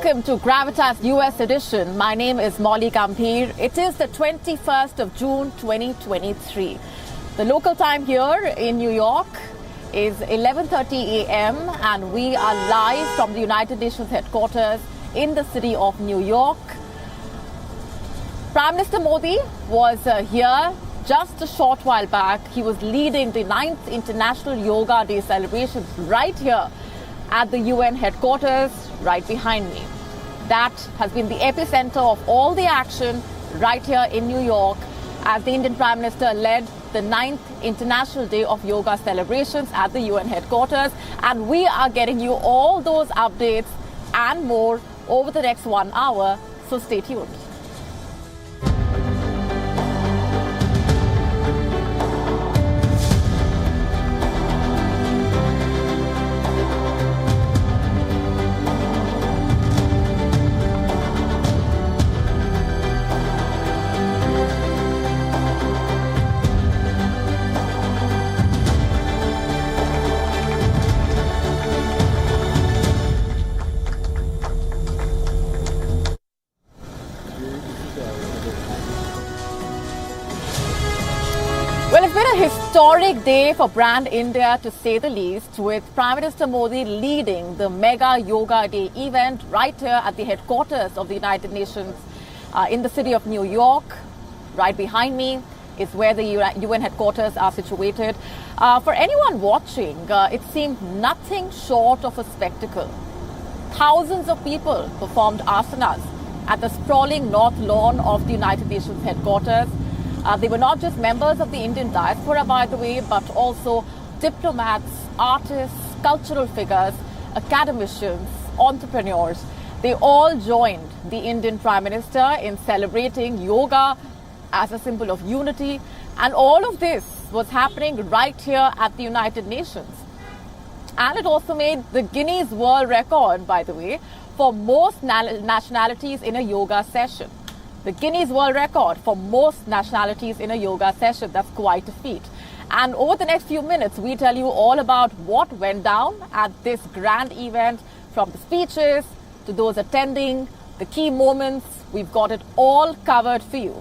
Welcome to Gravitas US Edition. My name is Molly Gambhir. It is the 21st of June 2023. The local time here in New York is 11:30 a.m. and we are live from the United Nations headquarters in the city of New York. Prime Minister Modi was here just a short while back. He was leading the 9th International Yoga Day celebrations right here at the UN headquarters right behind me. That has been the epicenter of all the action right here in New York as the Indian Prime Minister led the 9th International Day of Yoga celebrations at the UN headquarters. And we are getting you all those updates and more over the next 1 hour, so stay tuned. Well, it's been a historic day for Brand India, to say the least, with Prime Minister Modi leading the Mega Yoga Day event right here at the headquarters of the United Nations in the city of New York. Right behind me is where the UN headquarters are situated. For anyone watching, it seemed nothing short of a spectacle. Thousands of people performed asanas at the sprawling north lawn of the United Nations headquarters. They were not just members of the Indian diaspora, by the way, but also diplomats, artists, cultural figures, academicians, entrepreneurs. They all joined the Indian Prime Minister in celebrating yoga as a symbol of unity. And all of this was happening right here at the United Nations. And it also made the Guinness World Record, by the way, for most nationalities in a yoga session. The Guinness World Record for most nationalities in a yoga session. That's quite a feat. And over the next few minutes, we tell you all about what went down at this grand event, from the speeches to those attending, the key moments. We've got it all covered for you.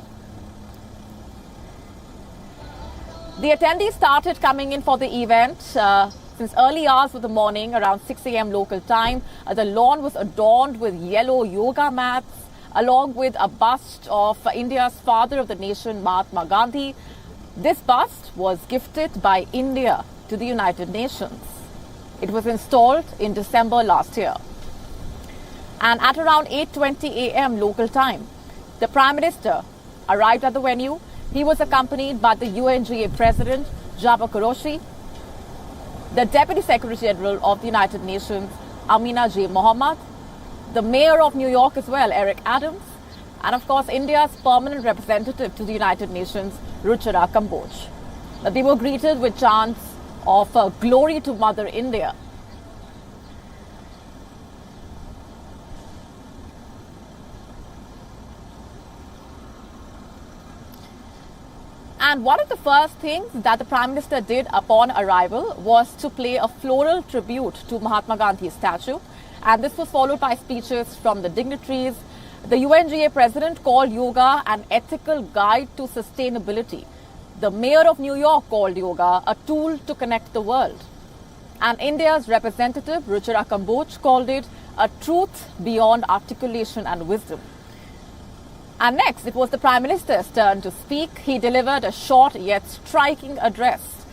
The attendees started coming in for the event since early hours of the morning, around 6 a.m. local time. The lawn was adorned with yellow yoga mats, along with a bust of India's father of the nation, Mahatma Gandhi. This bust was gifted by India to the United Nations. It was installed in December last year. And at around 8:20 a.m. local time, the Prime Minister arrived at the venue. He was accompanied by the UNGA President, Jabbar Qureshi, the Deputy Secretary General of the United Nations, Amina J. Mohammed, the Mayor of New York as well, Eric Adams, and of course India's permanent representative to the United Nations, Ruchira Kamboj. They were greeted with chants of glory to Mother India. And one of the first things that the Prime Minister did upon arrival was to play a floral tribute to Mahatma Gandhi's statue. And this was followed by speeches from the dignitaries. The UNGA president called yoga an ethical guide to sustainability. The mayor of New York called yoga a tool to connect the world. And India's representative, Ruchira Kamboj, called it a truth beyond articulation and wisdom. And next, it was the Prime Minister's turn to speak. He delivered a short yet striking address.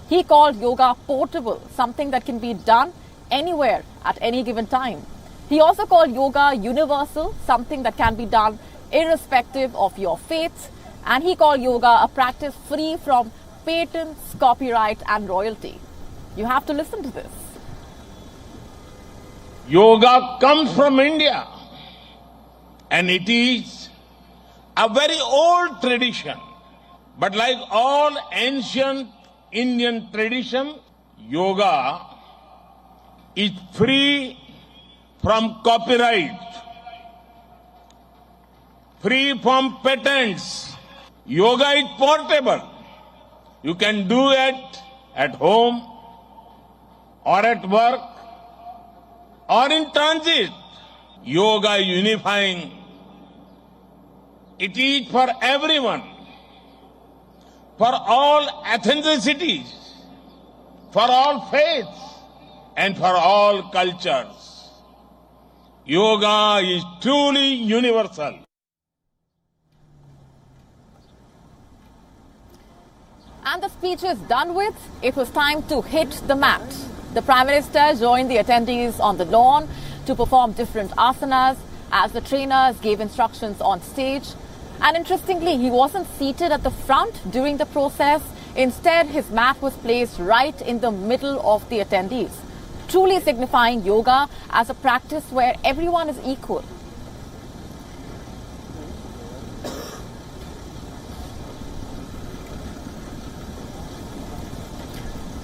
He called yoga portable, something that can be done anywhere at any given time. He also called yoga universal, something that can be done irrespective of your faith. And he called yoga a practice free from patents, copyright and royalty. You have to listen to this. Yoga comes from India, and it is a very old tradition. But like all ancient Indian tradition, yoga is free from copyright, free from patents. Yoga is portable. You can do it at home or at work or in transit. yoga unifying. It is for everyone, for all ethnicities, for all faiths, and for all cultures. Yoga is truly universal. And the speech is done with. It was time to hit the mat. The Prime Minister joined the attendees on the lawn to perform different asanas as the trainers gave instructions on stage. And interestingly, he wasn't seated at the front during the process. Instead, his mat was placed right in the middle of the attendees, truly signifying yoga as a practice where everyone is equal.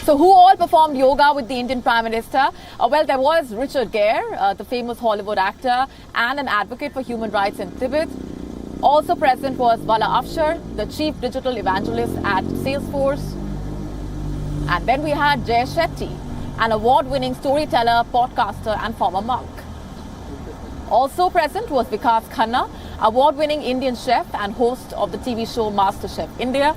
So who all performed yoga with the Indian Prime Minister? Well, there was Richard Gere, the famous Hollywood actor and an advocate for human rights in Tibet. Also present was Vala Afshar, the chief digital evangelist at Salesforce. And then we had Jay Shetty, an award-winning storyteller, podcaster and former monk. Also present was Vikas Khanna, award-winning Indian chef and host of the TV show MasterChef India.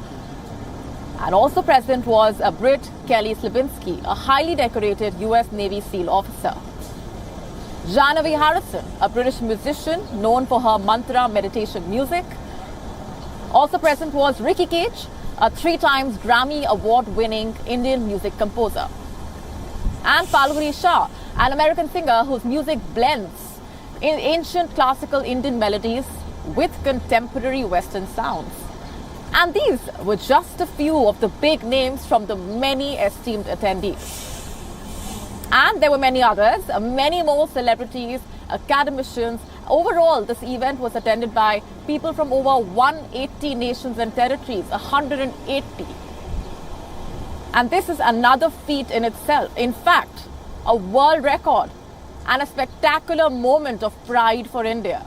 And also present was a Brit, Kelly Slabinski, a highly decorated US Navy SEAL officer. Jahnavi Harrison, a British musician known for her mantra meditation music. Also present was Ricky Cage, a 3-time Grammy award-winning Indian music composer. And Falguni Shah, an American singer whose music blends in ancient classical Indian melodies with contemporary Western sounds. And these were just a few of the big names from the many esteemed attendees. And there were many others, many more celebrities, academicians. Overall, this event was attended by people from over 180 nations and territories, 180. And this is another feat in itself. In fact, a world record and a spectacular moment of pride for India.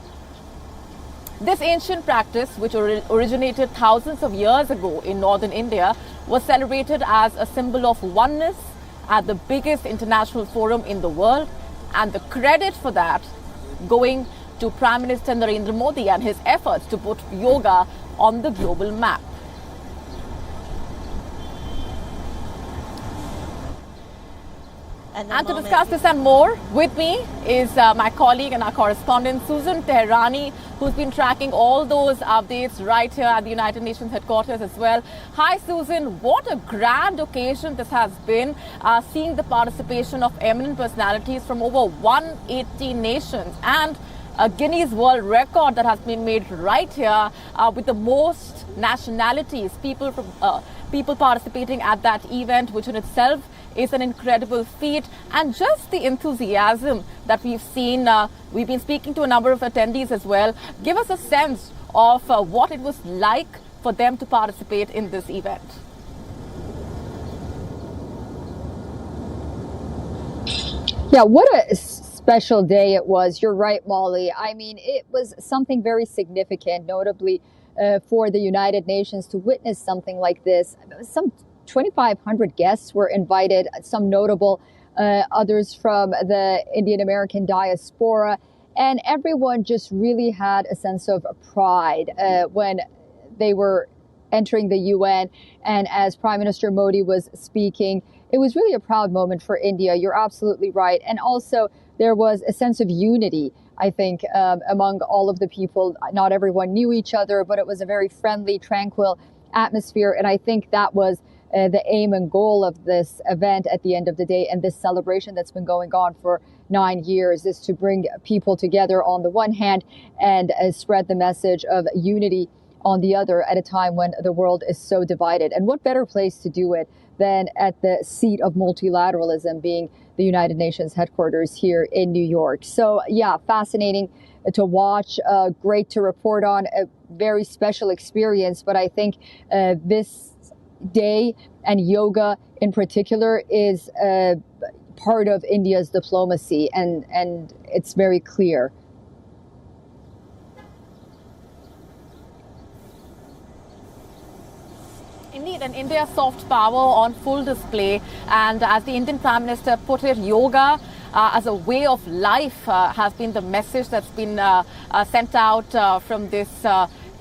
This ancient practice, which originated thousands of years ago in northern India, was celebrated as a symbol of oneness at the biggest international forum in the world, and the credit for that going to Prime Minister Narendra Modi and his efforts to put yoga on the global map. And to discuss this and more, with me is my colleague and our correspondent, Susan Teherani, who's been tracking all those updates right here at the United Nations headquarters as well. Hi, Susan. What a grand occasion this has been, seeing the participation of eminent personalities from over 180 nations and a Guinness World Record that has been made right here with the most nationalities, people participating at that event, which in itself is an incredible feat. And just the enthusiasm that we've seen, we've been speaking to a number of attendees as well. Give us a sense of what it was like for them to participate in this event. Yeah, what a special day it was. You're right, Molly. I mean, it was something very significant, notably for the United Nations to witness something like this. Some 2,500 guests were invited, some notable, others from the Indian American diaspora, and everyone just really had a sense of pride when they were entering the UN. And as Prime Minister Modi was speaking, it was really a proud moment for India. You're absolutely right. And also there was a sense of unity, I think, among all of the people. Not everyone knew each other, but it was a very friendly, tranquil atmosphere. And I think that was the aim and goal of this event at the end of the day, and this celebration that's been going on for 9 years, is to bring people together on the one hand and spread the message of unity on the other at a time when the world is so divided. And what better place to do it than at the seat of multilateralism, being the United Nations headquarters here in New York. So yeah, fascinating to watch, great to report on, a very special experience. But I think this day and yoga in particular is part of India's diplomacy, and it's very clear. Indeed, and India's soft power on full display. And as the Indian Prime Minister put it, yoga as a way of life has been the message that's been sent out from this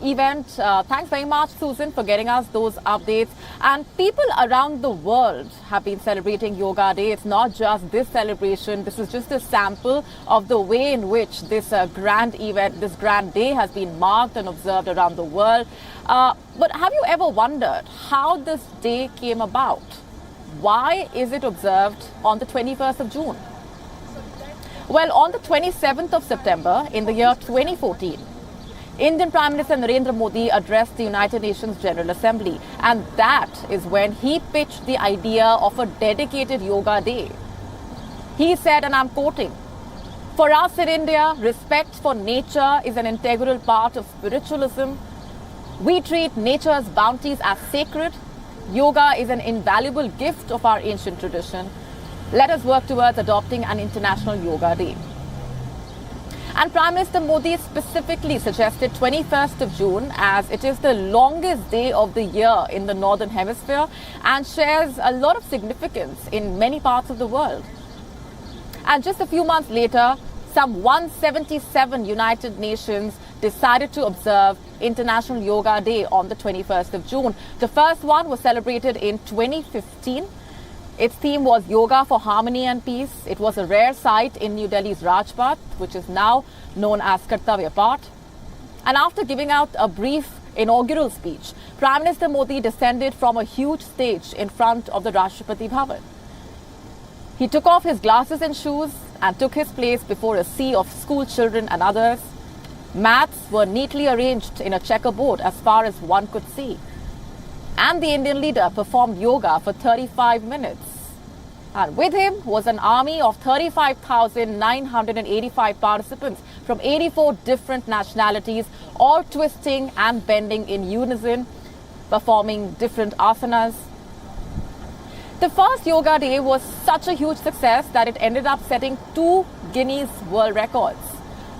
event. Thanks very much, Susan, for getting us those updates. And people around the world have been celebrating Yoga Day. It's not just this celebration. This is just a sample of the way in which this grand event, this grand day has been marked and observed around the world. But have you ever wondered how this day came about? Why is it observed on the 21st of June? Well, on the 27th of September in the year 2014, Indian Prime Minister Narendra Modi addressed the United Nations General Assembly, and that is when he pitched the idea of a dedicated Yoga Day. He said, and I'm quoting, "For us in India, respect for nature is an integral part of spiritualism. We treat nature's bounties as sacred. Yoga is an invaluable gift of our ancient tradition. Let us work towards adopting an International Yoga Day." And Prime Minister Modi specifically suggested 21st of June as it is the longest day of the year in the Northern Hemisphere and shares a lot of significance in many parts of the world. And just a few months later, some 177 United Nations decided to observe International Yoga Day on the 21st of June. The first one was celebrated in 2015. Its theme was Yoga for Harmony and Peace. It was a rare sight in New Delhi's Rajpath, which is now known as Kartavya Path. And after giving out a brief inaugural speech, Prime Minister Modi descended from a huge stage in front of the Rashtrapati Bhavan. He took off his glasses and shoes and took his place before a sea of school children and others. Mats were neatly arranged in a checkerboard as far as one could see. And the Indian leader performed yoga for 35 minutes. And with him was an army of 35,985 participants from 84 different nationalities, all twisting and bending in unison, performing different asanas. The first Yoga Day was such a huge success that it ended up setting 2 Guinness World Records.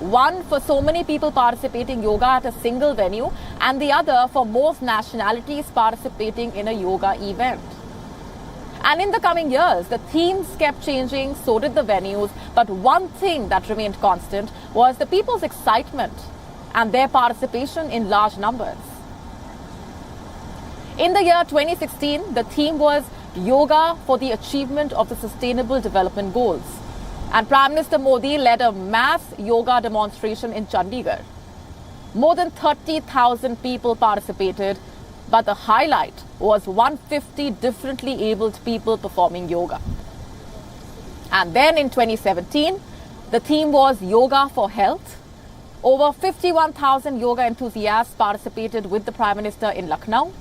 One for so many people participating yoga at a single venue, and the other for most nationalities participating in a yoga event. And in the coming years, the themes kept changing, so did the venues, but one thing that remained constant was the people's excitement and their participation in large numbers. In the year 2016, the theme was Yoga for the Achievement of the Sustainable Development Goals. And Prime Minister Modi led a mass yoga demonstration in Chandigarh. More than 30,000 people participated, but the highlight was 150 differently abled people performing yoga. And then in 2017, the theme was Yoga for Health. Over 51,000 yoga enthusiasts participated with the Prime Minister in Lucknow.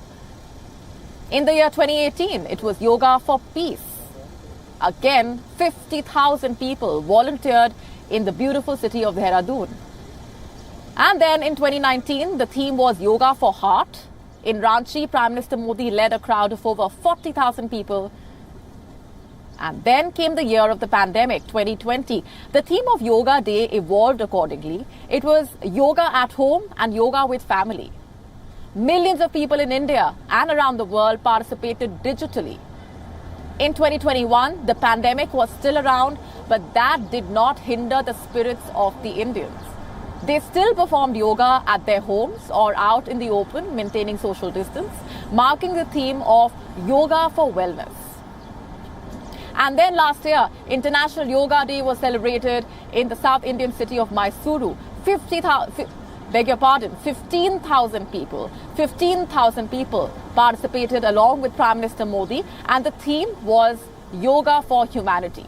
In the year 2018, it was Yoga for Peace. Again, 50,000 people volunteered in the beautiful city of Dehradun. And then in 2019, the theme was Yoga for Heart. In Ranchi, Prime Minister Modi led a crowd of over 40,000 people. And then came the year of the pandemic, 2020. The theme of Yoga Day evolved accordingly. It was yoga at home and yoga with family. Millions of people in India and around the world participated digitally. In 2021, the pandemic was still around, but that did not hinder the spirits of the Indians. They still performed yoga at their homes or out in the open, maintaining social distance, marking the theme of Yoga for Wellness. And then last year, International Yoga Day was celebrated in the South Indian city of Mysuru. 15,000 people participated along with Prime Minister Modi, and the theme was Yoga for Humanity.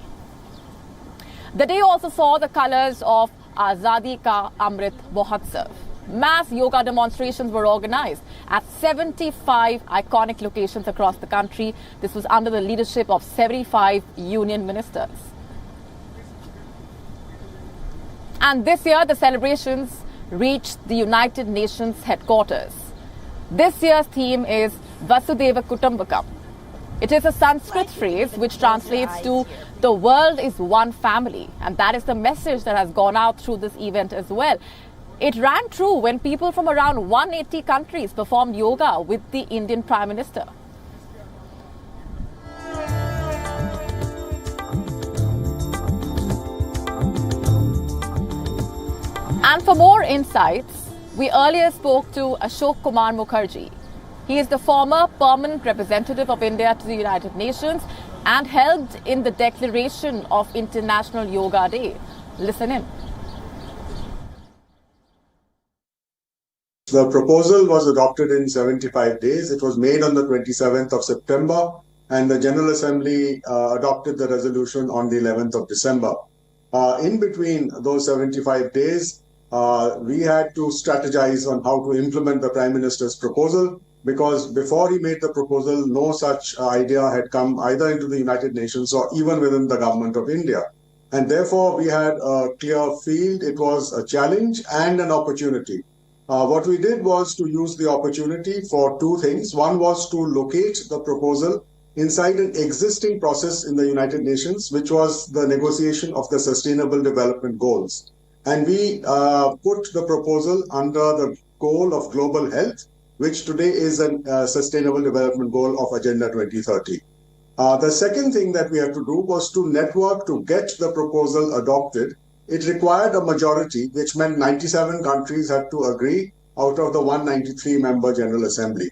The day also saw the colors of Azadi Ka Amrit Mahotsav. Mass yoga demonstrations were organized at 75 iconic locations across the country. This was under the leadership of 75 union ministers. And this year, the celebrations reached the United Nations headquarters. This year's theme is Vasudhaiva Kutumbakam. It is a Sanskrit phrase which translates to the world is one family, and that is the message that has gone out through this event as well. It rang true when people from around 180 countries performed yoga with the Indian Prime Minister. And for more insights, we earlier spoke to Ashok Kumar Mukherjee. He is the former permanent representative of India to the United Nations and helped in the declaration of International Yoga Day. Listen in. The proposal was adopted in 75 days. It was made on the 27th of September, and the General Assembly adopted the resolution on the 11th of December. In between those 75 days, we had to strategize on how to implement the Prime Minister's proposal, because before he made the proposal, no such idea had come either into the United Nations or even within the government of India. And therefore, we had a clear field. It was a challenge and an opportunity. What we did was to use the opportunity for two things. One was to locate the proposal inside an existing process in the United Nations, which was the negotiation of the Sustainable Development Goals. And we put the proposal under the goal of global health, which today is a Sustainable Development Goal of Agenda 2030. The second thing that we had to do was to network to get the proposal adopted. It required a majority, which meant 97 countries had to agree out of the 193-member General Assembly.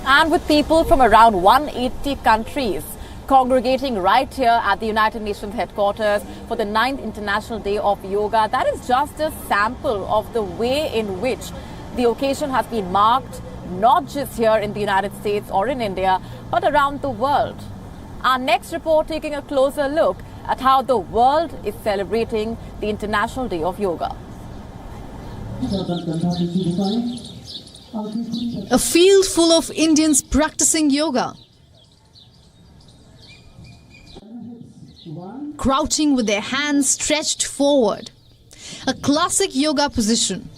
And with people from around 180 countries congregating right here at the United Nations headquarters for the 9th International Day of Yoga, that is just a sample of the way in which the occasion has been marked, not just here in the United States or in India, but around the world. Our next report taking a closer look at how the world is celebrating the International Day of Yoga. A field full of Indians practicing yoga. Crouching with their hands stretched forward. A classic yoga position.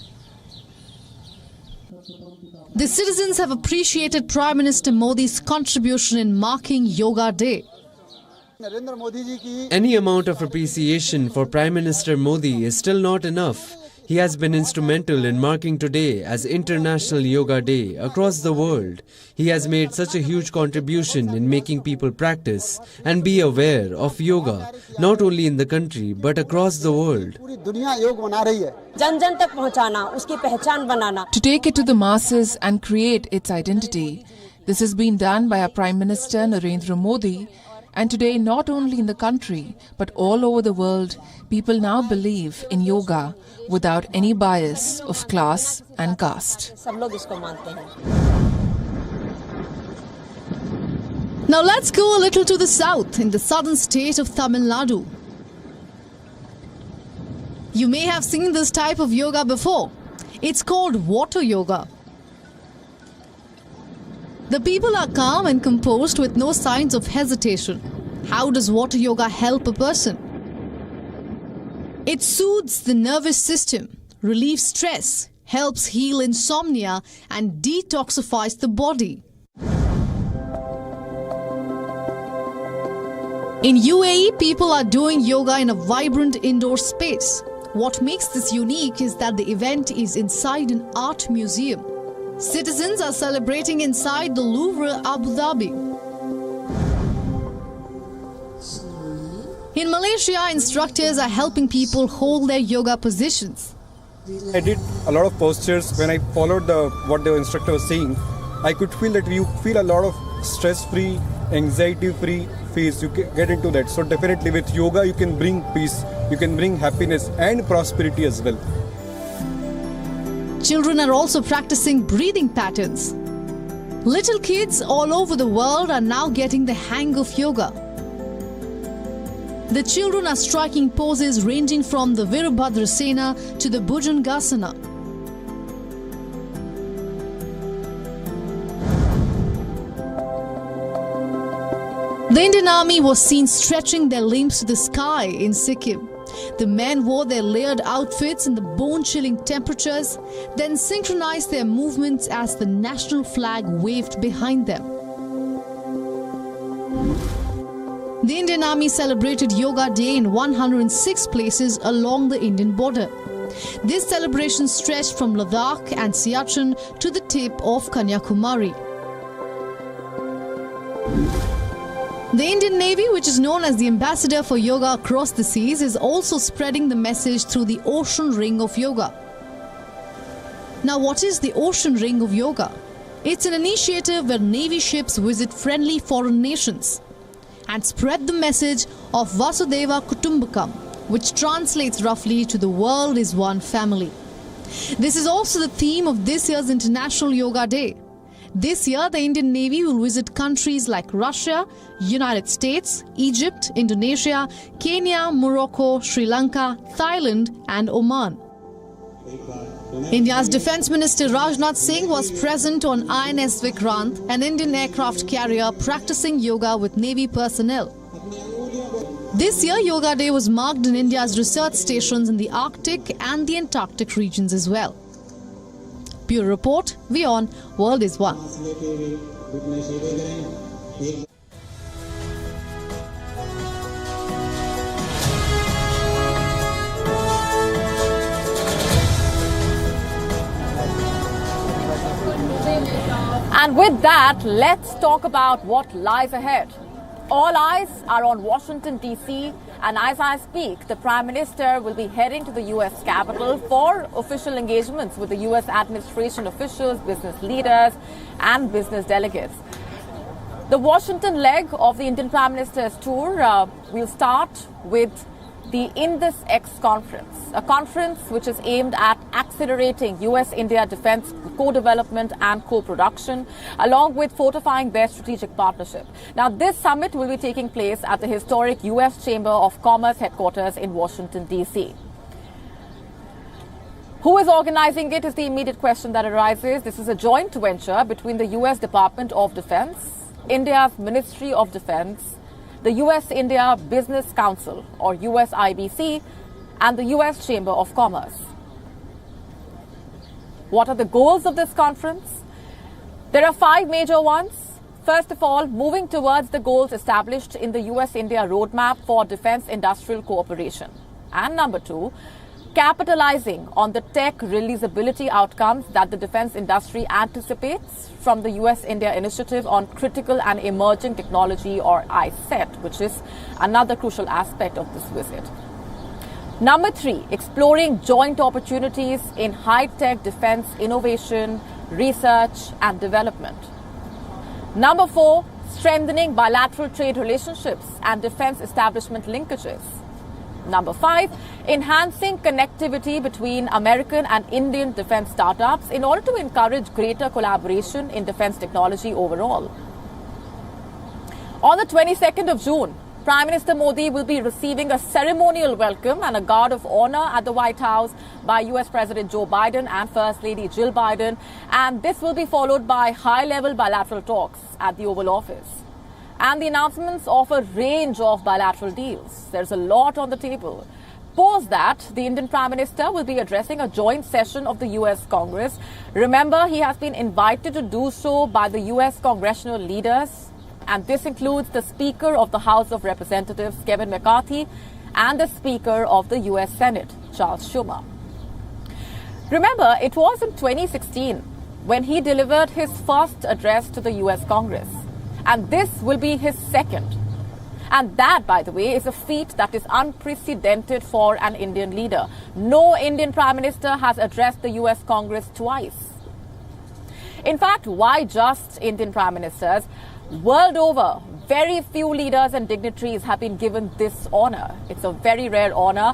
The citizens have appreciated Prime Minister Modi's contribution in marking Yoga Day. Any amount of appreciation for Prime Minister Modi is still not enough. He has been instrumental in marking today as International Yoga Day across the world. He has made such a huge contribution in making people practice and be aware of yoga, not only in the country but across the world. To take it to the masses and create its identity, this has been done by our Prime Minister Narendra Modi. And today, not only in the country, but all over the world, people now believe in yoga without any bias of class and caste. Now let's go a little to the south, in the southern state of Tamil Nadu. You may have seen this type of yoga before. It's called water yoga. The people are calm and composed with no signs of hesitation. How does water yoga help a person? It soothes the nervous system, relieves stress, helps heal insomnia, and detoxifies the body. In UAE, people are doing yoga in a vibrant indoor space. What makes this unique is that the event is inside an art museum. Citizens are celebrating inside the Louvre, Abu Dhabi. In Malaysia, instructors are helping people hold their yoga positions. I did a lot of postures. When I followed what the instructor was saying, I could feel that you feel a lot of stress-free, anxiety-free phase. You get into that. So definitely with yoga, you can bring peace, you can bring happiness and prosperity as well. Children are also practicing breathing patterns. Little kids all over the world are now getting the hang of yoga. The children are striking poses ranging from the Virabhadrasena to the Bhujangasana. The Indian Army was seen stretching their limbs to the sky in Sikkim. The men wore their layered outfits in the bone-chilling temperatures, then synchronized their movements as the national flag waved behind them. The Indian Army celebrated Yoga Day in 106 places along the Indian border. This celebration stretched from Ladakh and Siachen to the tip of Kanyakumari. The Indian Navy, which is known as the ambassador for yoga across the seas, is also spreading the message through the Ocean Ring of Yoga. Now, what is the Ocean Ring of Yoga? It's an initiative where Navy ships visit friendly foreign nations and spread the message of Vasudhaiva Kutumbakam, which translates roughly to the world is one family. This is also the theme of this year's International Yoga Day. This year, the Indian Navy will visit countries like Russia, United States, Egypt, Indonesia, Kenya, Morocco, Sri Lanka, Thailand and Oman. India's Defence Minister Rajnath Singh was present on INS Vikrant, an Indian aircraft carrier practicing yoga with Navy personnel. This year, Yoga Day was marked in India's research stations in the Arctic and the Antarctic regions as well. Bureau Report, WION, World is One. And with that, let's talk about what lies ahead. All eyes are on Washington, D.C., and as I speak, the Prime Minister will be heading to the U.S. Capitol for official engagements with the U.S. administration officials, business leaders, and business delegates. The Washington leg of the Indian Prime Minister's tour will start with the INDUS-X conference, a conference which is aimed at accelerating US-India defense co-development and co-production, along with fortifying their strategic partnership. Now, this summit will be taking place at the historic US Chamber of Commerce headquarters in Washington, D.C. Who is organizing it is the immediate question that arises. This is a joint venture between the US Department of Defense, India's Ministry of Defense, the US-India Business Council, or USIBC, and the US Chamber of Commerce. What are the goals of this conference? There are 5 major ones. First of all, moving towards the goals established in the US-India roadmap for defense industrial cooperation. And number 2, capitalizing on the tech releasability outcomes that the defense industry anticipates from the US-India Initiative on Critical and Emerging Technology, or ICET, which is another crucial aspect of this visit. Number 3, exploring joint opportunities in high-tech defense innovation, research and development. Number 4, strengthening bilateral trade relationships and defense establishment linkages. Number 5, enhancing connectivity between American and Indian defense startups in order to encourage greater collaboration in defense technology overall. On the 22nd of June, Prime Minister Modi will be receiving a ceremonial welcome and a guard of honor at the White House by US President Joe Biden and First Lady Jill Biden, and this will be followed by high-level bilateral talks at the Oval Office. And the announcements of a range of bilateral deals. There's a lot on the table. Post that, the Indian Prime Minister will be addressing a joint session of the US Congress. Remember, he has been invited to do so by the US congressional leaders, and this includes the Speaker of the House of Representatives, Kevin McCarthy, and the Speaker of the US Senate, Charles Schumer. Remember, it was in 2016 when he delivered his first address to the US Congress. And this will be his second. And that, by the way, is a feat that is unprecedented for an Indian leader. No Indian Prime Minister has addressed the US Congress twice. In fact, why just Indian Prime Ministers? World over, very few leaders and dignitaries have been given this honor. It's a very rare honor.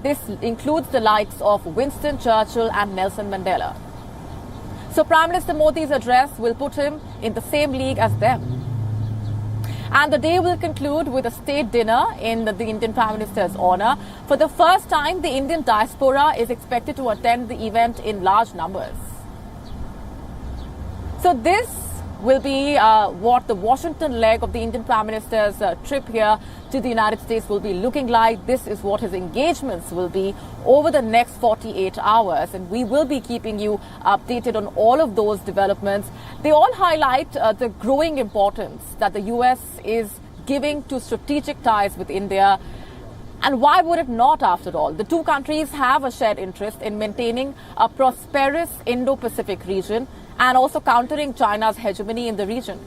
This includes the likes of Winston Churchill and Nelson Mandela. So Prime Minister Modi's address will put him in the same league as them. And the day will conclude with a state dinner in the Indian Prime Minister's honor. For the first time, the Indian diaspora is expected to attend the event in large numbers. So this will be what the Washington leg of the Indian Prime Minister's trip here to the United States will be looking like. This is what his engagements will be over the next 48 hours. And we will be keeping you updated on all of those developments. They all highlight the growing importance that the US is giving to strategic ties with India And why would it not, after all? The two countries have a shared interest in maintaining a prosperous Indo-Pacific region and also countering China's hegemony in the region.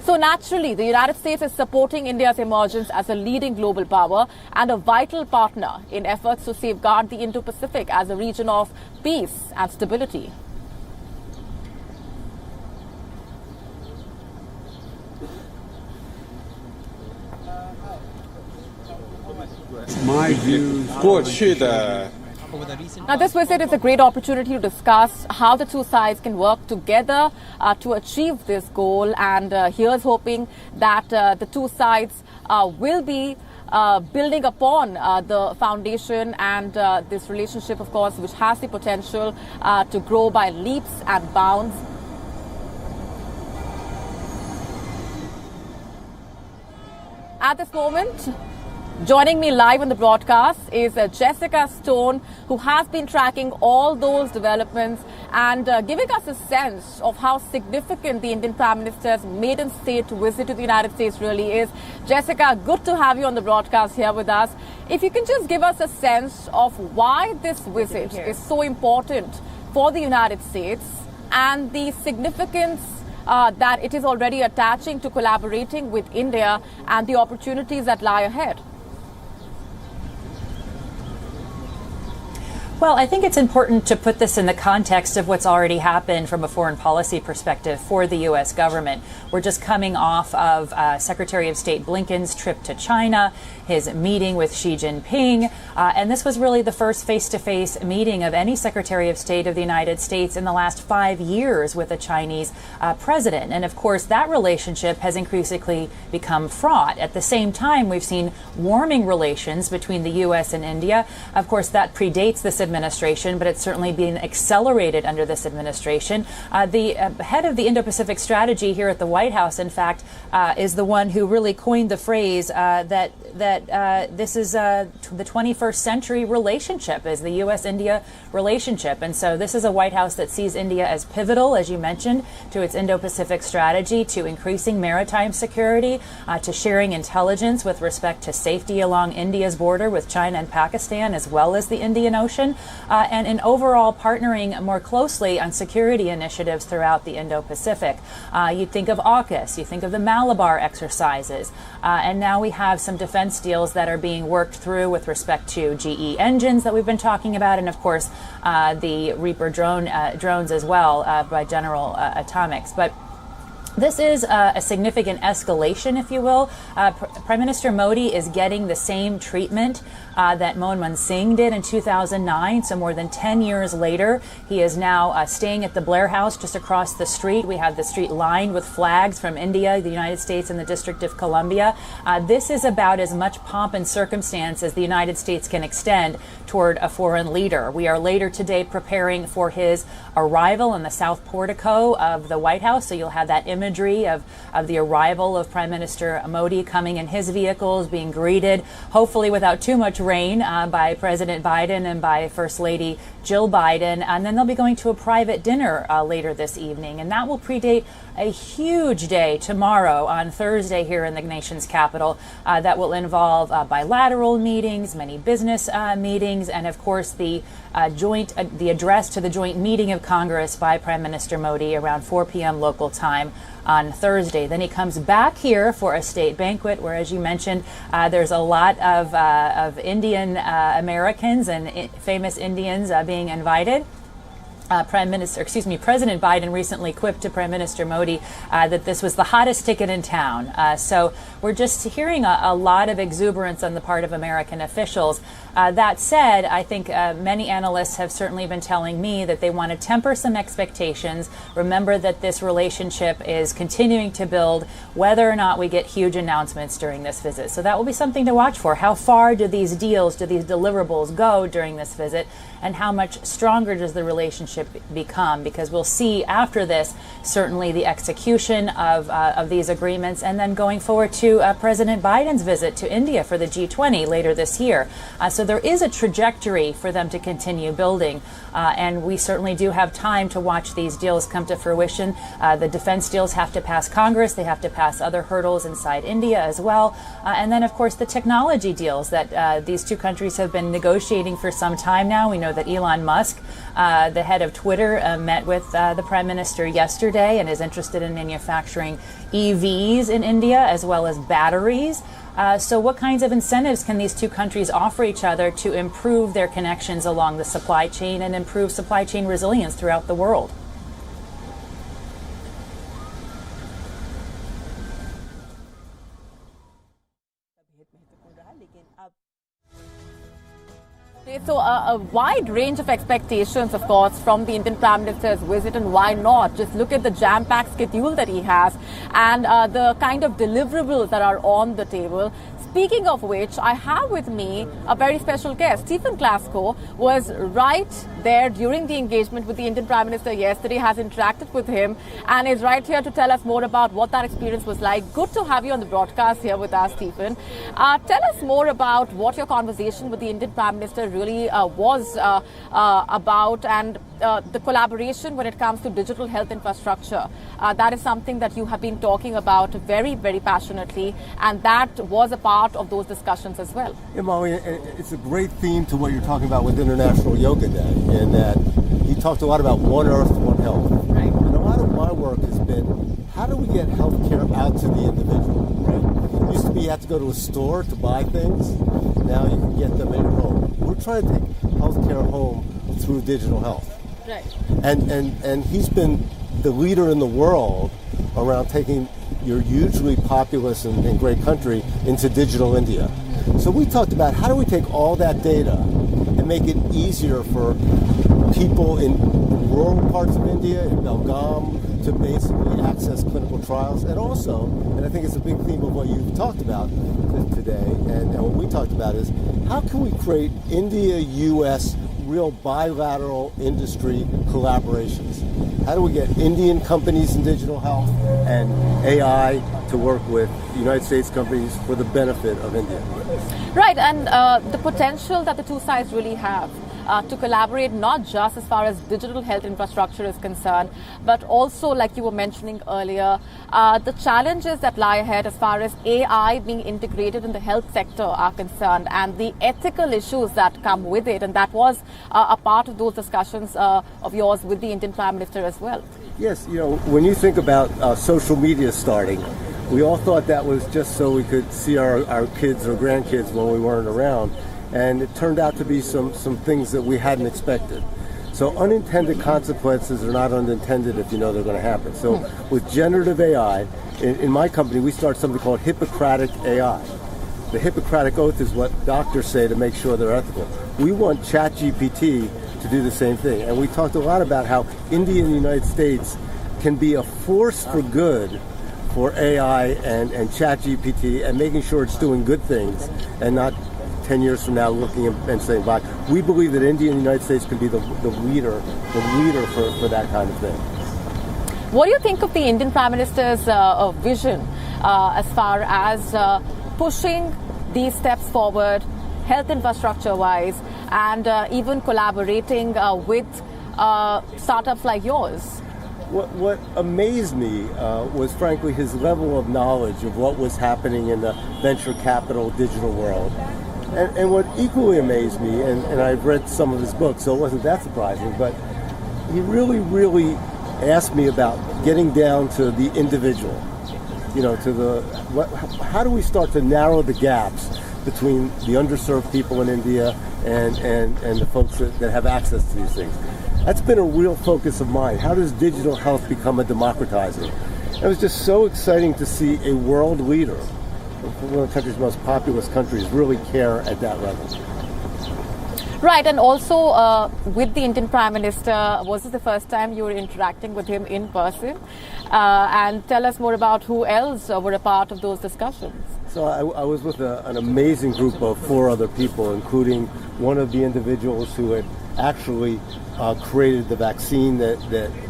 So naturally, the United States is supporting India's emergence as a leading global power and a vital partner in efforts to safeguard the Indo-Pacific as a region of peace and stability. My views. 过去的 Now, this visit is a great opportunity to discuss how the two sides can work together to achieve this goal. And here's hoping that the two sides will be building upon the foundation and this relationship, of course, which has the potential to grow by leaps and bounds. At this moment, joining me live on the broadcast is Jessica Stone, who has been tracking all those developments and giving us a sense of how significant the Indian Prime Minister's maiden state visit to the United States really is. Jessica, good to have you on the broadcast here with us. If you can just give us a sense of why this visit is so important for the United States and the significance that it is already attaching to collaborating with India and the opportunities that lie ahead. Well, I think it's important to put this in the context of what's already happened from a foreign policy perspective for the U.S. government. We're just coming off of Secretary of State Blinken's trip to China, his meeting with Xi Jinping, and this was really the first face-to-face meeting of any Secretary of State of the United States in the last 5 years with a Chinese president. And of course, that relationship has increasingly become fraught. At the same time, we've seen warming relations between the U.S. and India. Of course, that predates this administration, but it's certainly being accelerated under this administration. The head of the Indo-Pacific strategy here at the White House, in fact, is the one who really coined the phrase that this is the 21st century relationship, is the U.S.-India relationship. And so this is a White House that sees India as pivotal, as you mentioned, to its Indo-Pacific strategy, to increasing maritime security, to sharing intelligence with respect to safety along India's border with China and Pakistan, as well as the Indian Ocean, and in overall partnering more closely on security initiatives throughout the Indo-Pacific. You think of AUKUS, you think of the Malabar exercises, and now we have some defense deals that are being worked through with respect to GE engines that we've been talking about, and of course the Reaper drones as well by General Atomics. But this is a significant escalation, if you will. Prime Minister Modi is getting the same treatment that Manmohan Singh did in 2009. So more than 10 years later, he is now staying at the Blair House just across the street. We have the street lined with flags from India, the United States, and the District of Columbia. This is about as much pomp and circumstance as the United States can extend toward a foreign leader. We are later today preparing for his arrival on the South Portico of the White House. So you'll have that imagery of the arrival of Prime Minister Modi coming in his vehicles, being greeted, hopefully without too much rain, by President Biden and by First Lady Jill Biden. And then they'll be going to a private dinner later this evening. And that will predate a huge day tomorrow on Thursday here in the nation's capital that will involve bilateral meetings, many business meetings, and of course the address to the joint meeting of Congress by Prime Minister Modi around 4 p.m. local time on Thursday. Then he comes back here for a state banquet where, as you mentioned, there's a lot of Indian Americans and famous Indians being invited. President Biden recently quipped to Prime Minister Modi that this was the hottest ticket in town. So we're just hearing a lot of exuberance on the part of American officials. That said, I think many analysts have certainly been telling me that they want to temper some expectations. Remember that this relationship is continuing to build, whether or not we get huge announcements during this visit. So that will be something to watch for. How far do these deals, do these deliverables go during this visit? And how much stronger does the relationship relationship become? Because we'll see after this certainly the execution of these agreements, and then going forward to President Biden's visit to India for the G20 later this year. So there is a trajectory for them to continue building, and we certainly do have time to watch these deals come to fruition. The defense deals have to pass Congress. They have to pass other hurdles inside India as well. And then, of course, the technology deals that these two countries have been negotiating for some time now. We know that Elon Musk, the head of Twitter, met with the Prime Minister yesterday and is interested in manufacturing EVs in India as well as batteries. So what kinds of incentives can these two countries offer each other to improve their connections along the supply chain and improve supply chain resilience throughout the world? So a wide range of expectations, of course, from the Indian Prime Minister's visit, and why not? Just look at the jam-packed schedule that he has and the kind of deliverables that are on the table. Speaking of which, I have with me a very special guest. Stephen Glasgow was right there during the engagement with the Indian Prime Minister yesterday, has interacted with him, and is right here to tell us more about what that experience was like. Good to have you on the broadcast here with us, Stephen. Tell us more about what your conversation with the Indian Prime Minister really was about, and the collaboration when it comes to digital health infrastructure. That is something that you have been talking about very, very passionately, and that was a part of those discussions as well. Yeah, Molly, it's a great theme to what you're talking about with International Yoga Day, in that he talked a lot about One Earth, One Health. Right. And a lot of my work has been, how do we get healthcare out to the individual, right? It used to be you had to go to a store to buy things. Now you can get them in your home. We're trying to take healthcare home through digital health. Right. And he's been the leader in the world around taking your hugely populous and great country into digital India. So we talked about how do we take all that data and make it easier for people in rural parts of India, in Belgaum, to basically access clinical trials. And also, and I think it's a big theme of what you've talked about today, and what we talked about is, how can we create India-U.S. real bilateral industry collaborations? How do we get Indian companies in digital health and AI to work with United States companies for the benefit of India? Right, and the potential that the two sides really have to collaborate, not just as far as digital health infrastructure is concerned, but also, like you were mentioning earlier, the challenges that lie ahead as far as AI being integrated in the health sector are concerned, and the ethical issues that come with it. And that was a part of those discussions of yours with the Indian Prime Minister as well. Yes, you know, when you think about social media starting, we all thought that was just so we could see our kids or grandkids when we weren't around. And it turned out to be some things that we hadn't expected. So unintended consequences are not unintended if you know they're going to happen. So with generative AI, in my company, we start something called Hippocratic AI. The Hippocratic Oath is what doctors say to make sure they're ethical. We want ChatGPT to do the same thing. And we talked a lot about how India and the United States can be a force for good for AI and ChatGPT, and making sure it's doing good things and not 10 years from now looking and saying, "Bye." We believe that India and the United States can be the leader for that kind of thing. What do you think of the Indian Prime Minister's vision as far as pushing these steps forward, health infrastructure-wise, and even collaborating with startups like yours? What amazed me was, frankly, his level of knowledge of what was happening in the venture capital digital world. And what equally amazed me, and I've read some of his books, so it wasn't that surprising, but he really asked me about getting down to the individual, you know, to how do we start to narrow the gaps between the underserved people in India and the folks that have access to these things. That's been a real focus of mine. How does digital health become a democratizer? It was just so exciting to see a world leader, one of the country's most populous countries, really care at that level. Right, and also with the Indian Prime Minister, was this the first time you were interacting with him in person? And tell us more about who else were a part of those discussions. So I was with an amazing group of 4 other people, including one of the individuals who had actually created the vaccine that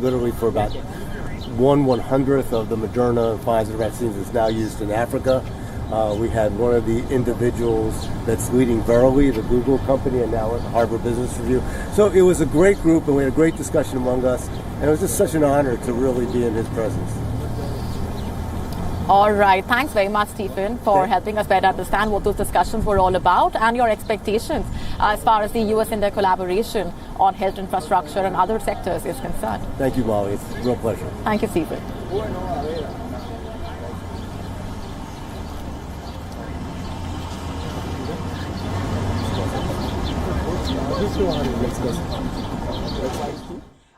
literally for about 1/100th of the Moderna and Pfizer vaccines is now used in Africa. We had one of the individuals that's leading Verily, the Google company, and now at Harvard Business Review. So it was a great group, and we had a great discussion among us, and it was just such an honor to really be in his presence. All right. Thanks very much, Stephen, for helping us better understand what those discussions were all about and your expectations as far as the US-India collaboration on health infrastructure and other sectors is concerned. Thank you, Molly. It's a real pleasure. Thank you, Stephen.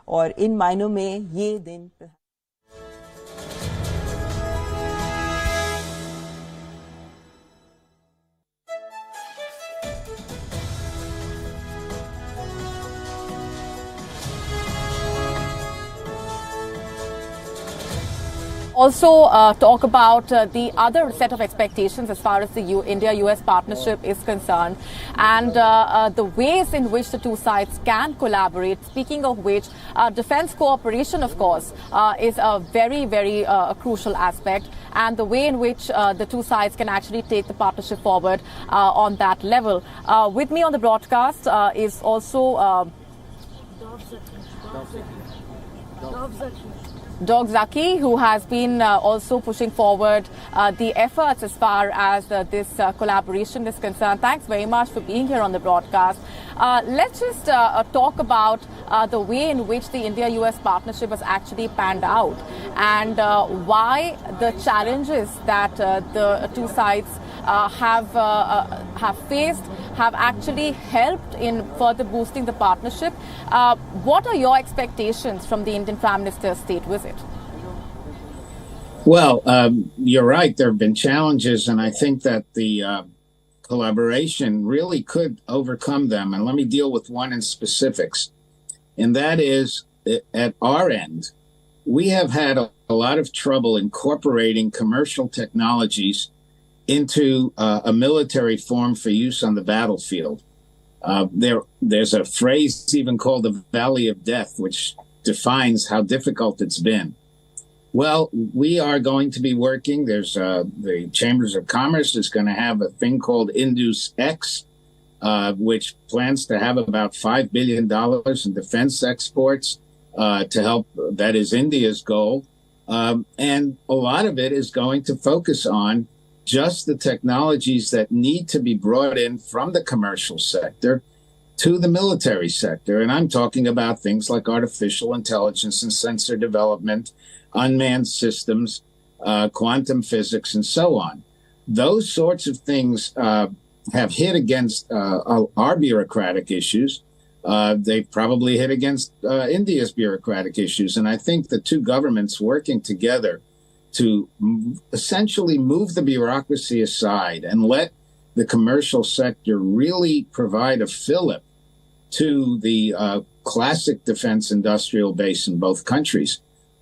और इन मायनों में ये दिन Also talk about the other set of expectations as far as the India-US partnership is concerned and the ways in which the two sides can collaborate. Speaking of which, defense cooperation, of course, is a very, very crucial aspect, and the way in which the two sides can actually take the partnership forward on that level. With me on the broadcast is also Dog Zaki, who has been also pushing forward the efforts as far as this collaboration is concerned. Thanks very much for being here on the broadcast. Let's just talk about the way in which the India-US partnership has actually panned out and why the challenges that the two sides have faced have actually helped in further boosting the partnership. What are your expectations from the Indian Prime Minister's state visit? Well, you're right. There have been challenges, and I think that the collaboration really could overcome them. And let me deal with one in specifics. And that is, at our end, we have had a lot of trouble incorporating commercial technologies into a military form for use on the battlefield. There's a phrase even called the Valley of Death, which defines how difficult it's been. Well, we are going to be working. There's the Chambers of Commerce is going to have a thing called Indus X, which plans to have about $5 billion in defense exports to help. That is India's goal. And a lot of it is going to focus on just the technologies that need to be brought in from the commercial sector to the military sector. And I'm talking about things like artificial intelligence and sensor development, unmanned systems, quantum physics, and so on. Those sorts of things have hit against our bureaucratic issues. They've probably hit against India's bureaucratic issues. And I think the two governments working together to essentially move the bureaucracy aside and let the commercial sector really provide a fillip to the classic defense industrial base in both countries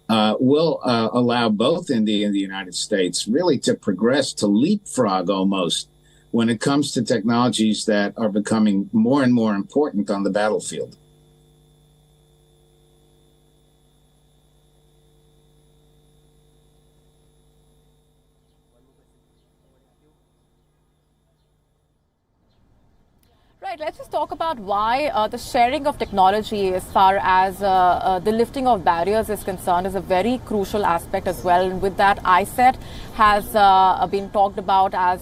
will allow both India and the United States really to progress, to leapfrog almost when it comes to technologies that are becoming more and more important on the battlefield. Right, let's just talk about why the sharing of technology as far as the lifting of barriers is concerned is a very crucial aspect as well. And with that, ISET has been talked about as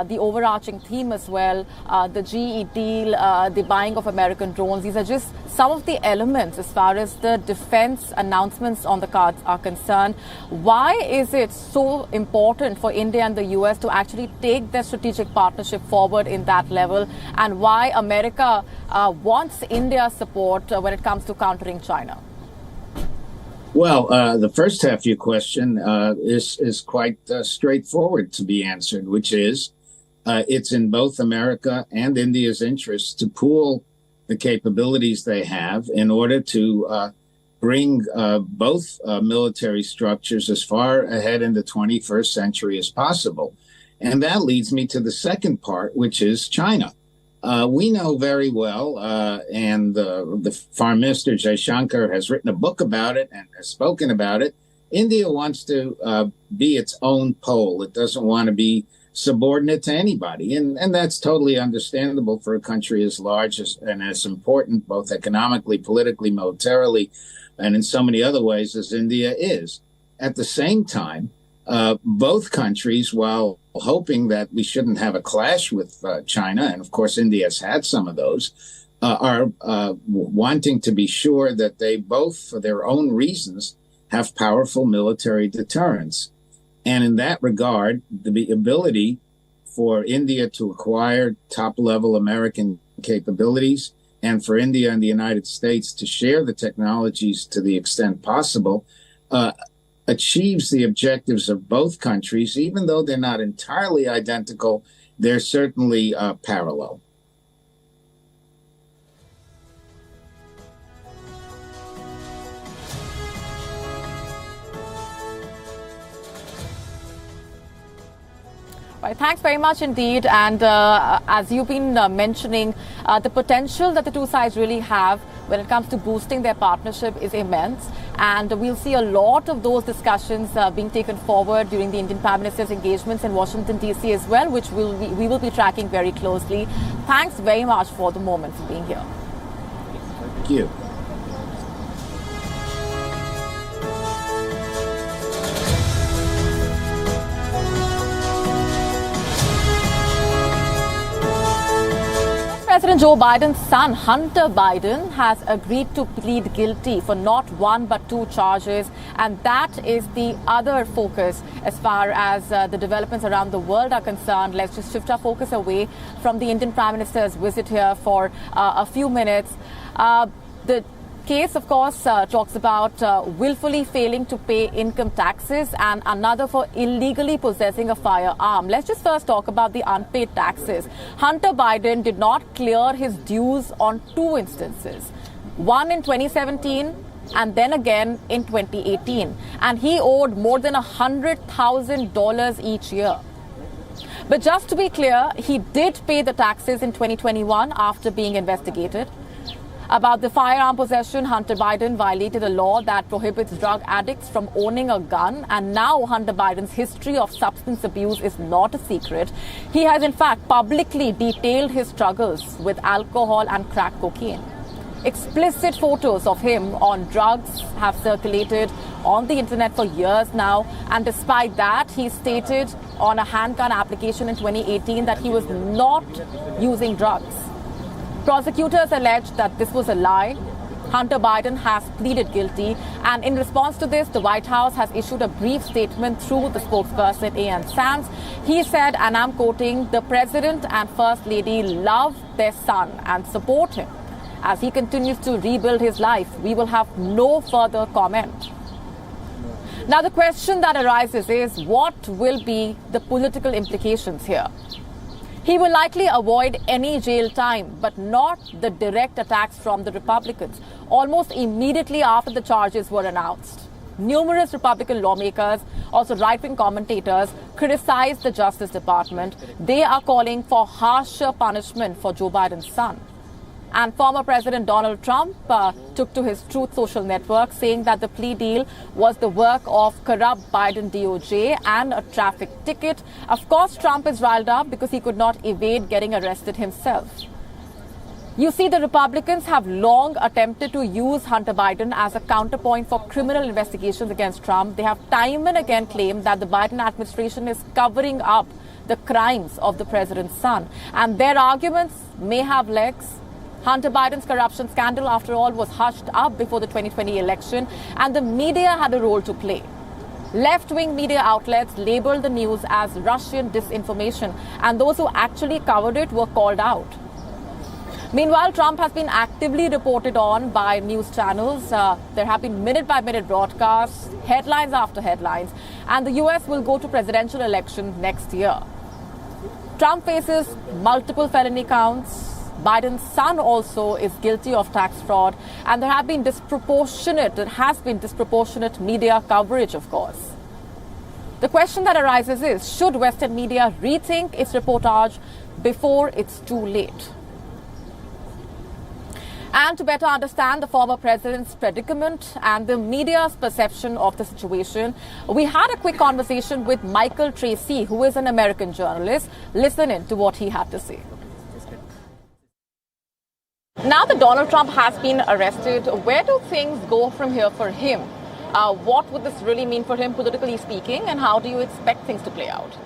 the overarching theme as well, the GE deal, the buying of American drones. These are just some of the elements as far as the defense announcements on the cards are concerned. Why is it so important for India and the US to actually take their strategic partnership forward in that level, and why America wants India's support when it comes to countering China? Well, the first half of your question is quite straightforward to be answered, which is it's in both America and India's interest to pool the capabilities they have in order to bring both military structures as far ahead in the 21st century as possible. And that leads me to the second part, which is China. We know very well, and the Foreign Minister Jaishankar has written a book about it and has spoken about it. India wants to be its own pole. It doesn't want to be subordinate to anybody. And that's totally understandable for a country as large and as important, both economically, politically, militarily, and in so many other ways as India is. At the same time, both countries, while hoping that we shouldn't have a clash with China, and of course India has had some of those, are wanting to be sure that they both, for their own reasons, have powerful military deterrence. And in that regard, the ability for India to acquire top-level American capabilities and for India and the United States to share the technologies to the extent possible achieves the objectives of both countries. Even though they're not entirely identical, they're certainly parallel. Right, thanks very much indeed. And as you've been mentioning, the potential that the two sides really have when it comes to boosting their partnership is immense. And we'll see a lot of those discussions being taken forward during the Indian Prime Minister's engagements in Washington, D.C. as well, which we will be tracking very closely. Thanks very much for the moment for being here. Thank you. President Joe Biden's son, Hunter Biden, has agreed to plead guilty for not one but two charges. And that is the other focus as far as the developments around the world are concerned. Let's just shift our focus away from the Indian Prime Minister's visit here for a few minutes. The case, of course, talks about willfully failing to pay income taxes and another for illegally possessing a firearm. Let's just first talk about the unpaid taxes. Hunter Biden did not clear his dues on two instances, one in 2017 and then again in 2018. And he owed more than $100,000 each year. But just to be clear, he did pay the taxes in 2021 after being investigated. About the firearm possession, Hunter Biden violated a law that prohibits drug addicts from owning a gun. And now Hunter Biden's history of substance abuse is not a secret. He has, in fact, publicly detailed his struggles with alcohol and crack cocaine. Explicit photos of him on drugs have circulated on the internet for years now. And despite that, he stated on a handgun application in 2018 that he was not using drugs. Prosecutors alleged that this was a lie. Hunter Biden has pleaded guilty. And in response to this, the White House has issued a brief statement through the spokesperson, A.N. Sams. He said, and I'm quoting, "The President and First Lady love their son and support him. As he continues to rebuild his life, we will have no further comment." Now, the question that arises is, what will be the political implications here? He will likely avoid any jail time, but not the direct attacks from the Republicans. Almost immediately after the charges were announced, numerous Republican lawmakers, also right-wing commentators, criticized the Justice Department. They are calling for harsher punishment for Joe Biden's son. And former President Donald Trump took to his Truth Social network, saying that the plea deal was the work of corrupt Biden DOJ and a traffic ticket. Of course, Trump is riled up because he could not evade getting arrested himself. You see, the Republicans have long attempted to use Hunter Biden as a counterpoint for criminal investigations against Trump. They have time and again claimed that the Biden administration is covering up the crimes of the president's son. And their arguments may have legs. Hunter Biden's corruption scandal, after all, was hushed up before the 2020 election, and the media had a role to play. Left-wing media outlets labeled the news as Russian disinformation, and those who actually covered it were called out. Meanwhile, Trump has been actively reported on by news channels. There have been minute-by-minute broadcasts, headlines after headlines, and the U.S. will go to presidential election next year. Trump faces multiple felony counts. Biden's son also is guilty of tax fraud, and there has been disproportionate media coverage, of course. The question that arises is, should Western media rethink its reportage before it's too late? And to better understand the former president's predicament and the media's perception of the situation, we had a quick conversation with Michael Tracy, who is an American journalist. Listen in to what he had to say. Now that Donald Trump has been arrested, where do things go from here for him? What would this really mean for him, politically speaking, and how do you expect things to play out?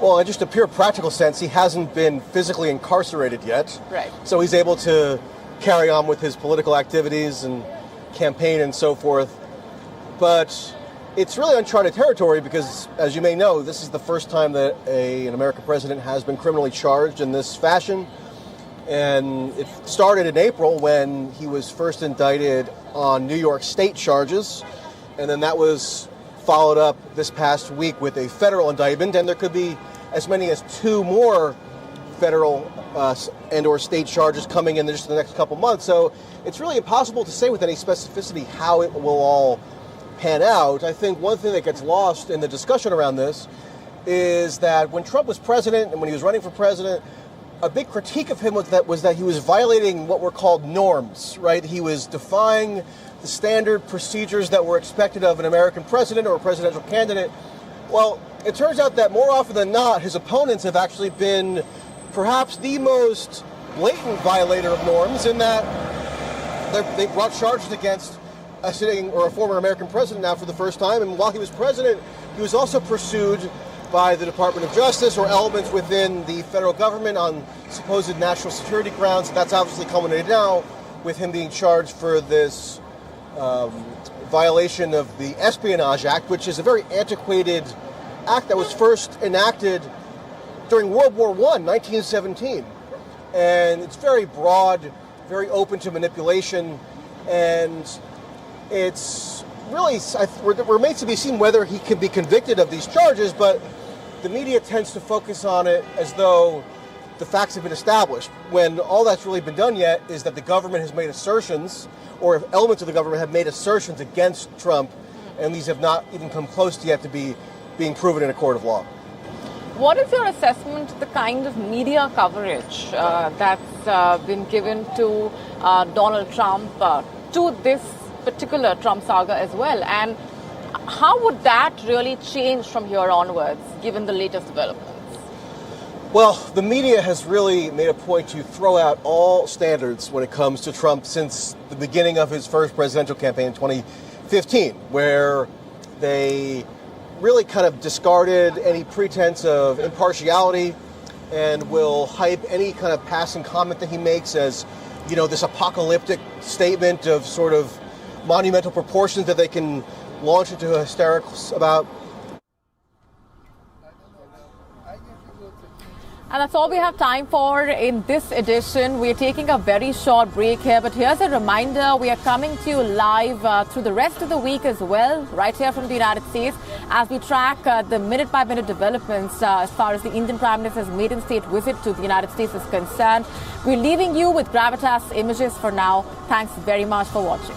Well, in just a pure practical sense, he hasn't been physically incarcerated yet. Right. So he's able to carry on with his political activities and campaign and so forth. But it's really uncharted territory because, as you may know, this is the first time that an American president has been criminally charged in this fashion. And it started in April when he was first indicted on New York State charges. And then that was followed up this past week with a federal indictment. And there could be as many as 2 more federal and or state charges coming in just the next couple months. So it's really impossible to say with any specificity how it will all pan out. I think one thing that gets lost in the discussion around this is that when Trump was president and when he was running for president, a big critique of him was that he was violating what were called norms, right? He was defying the standard procedures that were expected of an American president or a presidential candidate. Well, it turns out that more often than not, his opponents have actually been perhaps the most blatant violator of norms in that they brought charges against a sitting or a former American president now for the first time. And while he was president, he was also pursued by the Department of Justice or elements within the federal government on supposed national security grounds. That's obviously culminated now with him being charged for this violation of the Espionage Act, which is a very antiquated act that was first enacted during World War I, 1917. And it's very broad, very open to manipulation, and it's really, remains to be seen whether he can be convicted of these charges, but the media tends to focus on it as though the facts have been established, when all that's really been done yet is that the government has made assertions, or elements of the government have made assertions against Trump, and these have not even come close to yet to being proven in a court of law. What is your assessment of the kind of media coverage that's been given to Donald Trump, to this particular Trump saga as well? And how would that really change from here onwards, given the latest developments? Well, the media has really made a point to throw out all standards when it comes to Trump since the beginning of his first presidential campaign in 2015, where they really kind of discarded any pretense of impartiality and will hype any kind of passing comment that he makes as, you know, this apocalyptic statement of sort of monumental proportions that they can launch into hysterics about. And that's all we have time for in this edition. We're taking a very short break here, but here's a reminder. We are coming to you live through the rest of the week as well, right here from the United States, as we track the minute-by-minute developments as far as the Indian Prime Minister's maiden state visit to the United States is concerned. We're leaving you with Gravitas images for now. Thanks very much for watching.